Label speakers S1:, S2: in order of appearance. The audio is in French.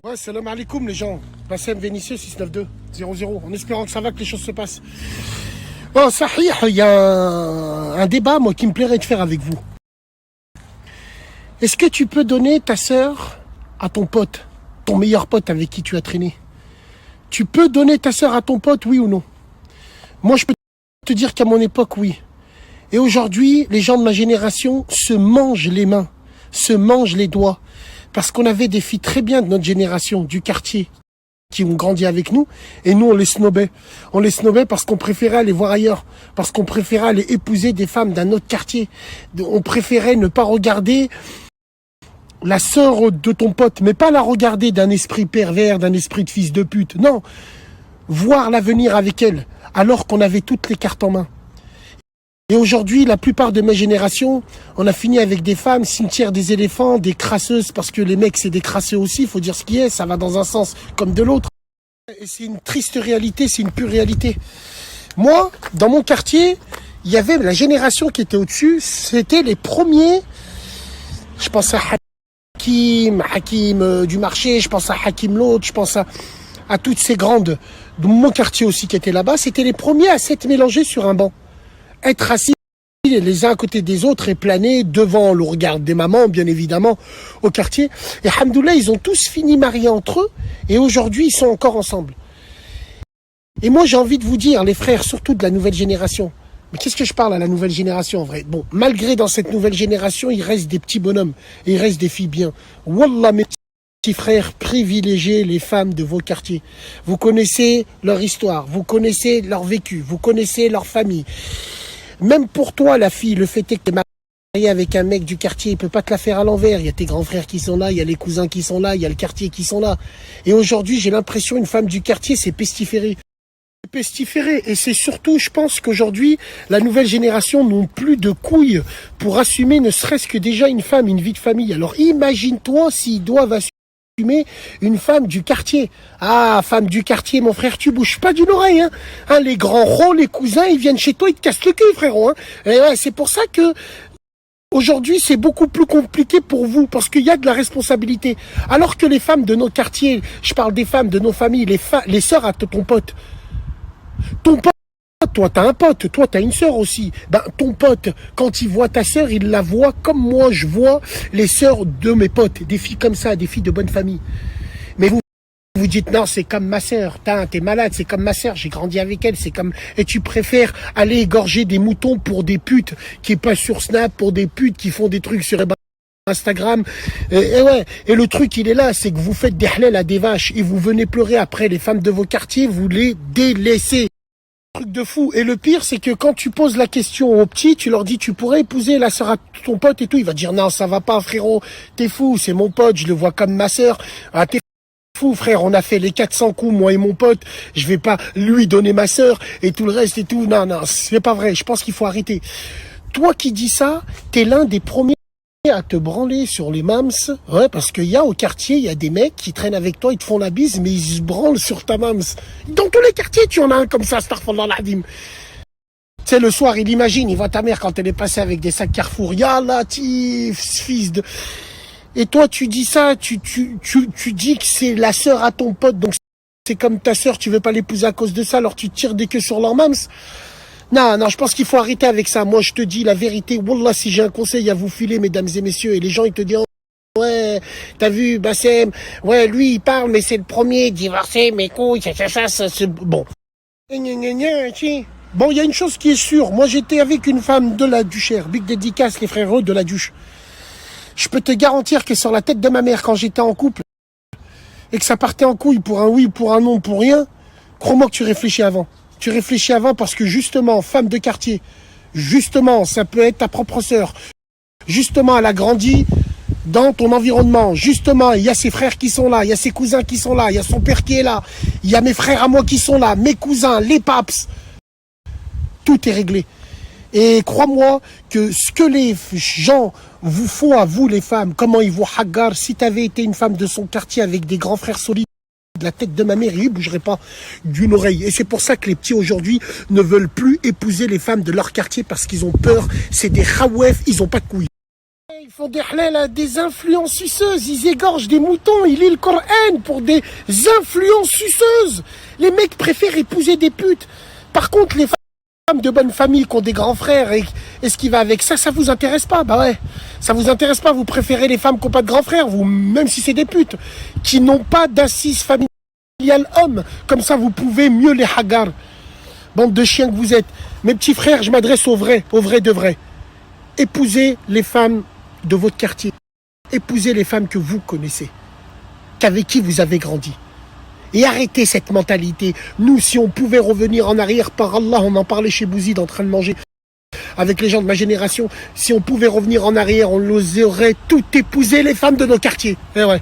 S1: Ouais, salam alaikum les gens. Bassem Vénitieux 692 00. En espérant que ça va, que les choses se passent. Bon, Sahih, il y a un débat, moi, qui me plairait de faire avec vous. Est-ce que tu peux donner ta sœur à ton pote, ton meilleur pote avec qui tu as traîné? Tu peux donner ta sœur à ton pote, oui ou non? Moi, je peux te dire qu'à mon époque, oui. Et aujourd'hui, les gens de ma génération se mangent les mains, se mangent les doigts. Parce qu'on avait des filles très bien de notre génération, du quartier, qui ont grandi avec nous, et nous, on les snobait. On les snobait parce qu'on préférait aller voir ailleurs, parce qu'on préférait aller épouser des femmes d'un autre quartier. On préférait ne pas regarder la sœur de ton pote, mais pas la regarder d'un esprit pervers, d'un esprit de fils de pute. Non, voir l'avenir avec elle, alors qu'on avait toutes les cartes en main. Et aujourd'hui, la plupart de mes générations, on a fini avec des femmes, cimetière des éléphants, des crasseuses, parce que les mecs, c'est des crasseux aussi, il faut dire ce qui est, ça va dans un sens comme de l'autre. Et c'est une triste réalité, c'est une pure réalité. Moi, dans mon quartier, il y avait la génération qui était au-dessus, c'était les premiers, je pense à Hakim du marché, je pense à Hakim l'autre, je pense à toutes ces grandes, de mon quartier aussi qui étaient là-bas, c'était les premiers à s'être mélangés sur un banc. Être assis les uns à côté des autres et planer devant le regard des mamans, bien évidemment, au quartier. Et alhamdoulilah, ils ont tous fini mariés entre eux et aujourd'hui, ils sont encore ensemble. Et moi, j'ai envie de vous dire, les frères, surtout de la nouvelle génération, mais qu'est-ce que je parle à la nouvelle génération en vrai? Bon, malgré dans cette nouvelle génération, il reste des petits bonhommes et il reste des filles bien. Wallah, mes petits frères, privilégiez les femmes de vos quartiers. Vous connaissez leur histoire, vous connaissez leur vécu, vous connaissez leur famille. Même pour toi, la fille, le fait est que tu es marié avec un mec du quartier, il peut pas te la faire à l'envers. Il y a tes grands frères qui sont là, il y a les cousins qui sont là, il y a le quartier qui sont là. Et aujourd'hui, j'ai l'impression une femme du quartier, c'est pestiféré. Pestiféré. Et c'est surtout, je pense qu'aujourd'hui, la nouvelle génération n'ont plus de couilles pour assumer ne serait-ce que déjà une femme, une vie de famille. Alors imagine-toi s'ils doivent assumer une femme du quartier. Ah, femme du quartier, mon frère, tu bouges pas d'une oreille, hein. Les grands ronds, les cousins, ils viennent chez toi, ils te cassent le cul, frérot, hein. Et ouais, c'est pour ça que aujourd'hui, c'est beaucoup plus compliqué pour vous, parce qu'il y a de la responsabilité. Alors que les femmes de nos quartiers, je parle des femmes de nos familles, les sœurs à ton pote, toi, t'as un pote, toi, t'as une sœur aussi. Ben, ton pote, quand il voit ta sœur, il la voit comme moi, je vois les sœurs de mes potes. Des filles comme ça, des filles de bonne famille. Mais vous dites, non, c'est comme ma sœur. T'es malade, c'est comme ma sœur. J'ai grandi avec elle, c'est comme... Et tu préfères aller égorger des moutons pour des putes qui passent sur Snap, pour des putes qui font des trucs sur Instagram. Et ouais. Et le truc, il est là, c'est que vous faites des halal à des vaches et vous venez pleurer après les femmes de vos quartiers, vous les délaissez. Truc de fou. Et le pire, c'est que quand tu poses la question aux petits, tu leur dis, tu pourrais épouser la sœur à ton pote et tout. Il va dire, non, ça va pas, frérot. T'es fou, c'est mon pote, je le vois comme ma sœur. Ah, t'es fou, frère, on a fait les 400 coups, moi et mon pote. Je vais pas lui donner ma sœur et tout le reste et tout. Non, c'est pas vrai. Je pense qu'il faut arrêter. Toi qui dis ça, t'es l'un des premiers à te branler sur les mams, ouais, parce qu'il y a au quartier, il y a des mecs qui traînent avec toi, ils te font la bise, mais ils se branlent sur ta mams. Dans tous les quartiers, tu en as un comme ça, astaghfirullah al-azim. Tu sais, le soir, il imagine, il voit ta mère quand elle est passée avec des sacs Carrefour. Ya latif, fils de... Et toi, tu dis ça, tu dis que c'est la sœur à ton pote, donc c'est comme ta sœur, tu veux pas l'épouser à cause de ça, alors tu tires des queues sur leurs mams. Non, je pense qu'il faut arrêter avec ça. Moi, je te dis la vérité. Wallah, si j'ai un conseil à vous filer, mesdames et messieurs, et les gens, ils te diront, ouais, t'as vu, Bassem, ouais, lui, il parle, mais c'est le premier, divorcé, mes couilles, ça, c'est bon. Bon, il y a une chose qui est sûre. Moi, j'étais avec une femme de la Duchère. Big dédicace, les frérots de la Duche. Je peux te garantir que sur la tête de ma mère, quand j'étais en couple, et que ça partait en couille pour un oui, pour un non, pour rien, crois-moi que tu réfléchis avant. Tu réfléchis avant parce que justement, femme de quartier, justement, ça peut être ta propre sœur. Justement, elle a grandi dans ton environnement. Justement, il y a ses frères qui sont là, il y a ses cousins qui sont là, il y a son père qui est là, il y a mes frères à moi qui sont là, mes cousins, les paps. Tout est réglé. Et crois-moi que ce que les gens vous font à vous, les femmes, comment ils vous hagarent, si tu avais été une femme de son quartier avec des grands frères solides, la tête de ma mère, il ne bougerait pas d'une oreille. Et c'est pour ça que les petits aujourd'hui ne veulent plus épouser les femmes de leur quartier parce qu'ils ont peur. C'est des khawef, ils n'ont pas de couilles. font des halal à des influenceuses, ils égorgent des moutons, ils lisent le Coran pour des influenceuses. Les mecs préfèrent épouser des putes. Par contre, les femmes de bonne famille qui ont des grands frères et ce qui va avec ça, ça vous intéresse pas. Bah ouais, ça vous intéresse pas. Vous préférez les femmes qui n'ont pas de grands frères, vous, même si c'est des putes, qui n'ont pas d'assises familiales hommes. Comme ça, vous pouvez mieux les hagar. Bande de chiens que vous êtes. Mes petits frères, je m'adresse aux vrais de vrais. Épousez les femmes de votre quartier. Épousez les femmes que vous connaissez, qu'avec qui vous avez grandi. Et arrêtez cette mentalité. Nous, si on pouvait revenir en arrière, par Allah, on en parlait chez Bouzid en train de manger avec les gens de ma génération. Si on pouvait revenir en arrière, on les aurait toutes épousées, les femmes de nos quartiers. Eh ouais.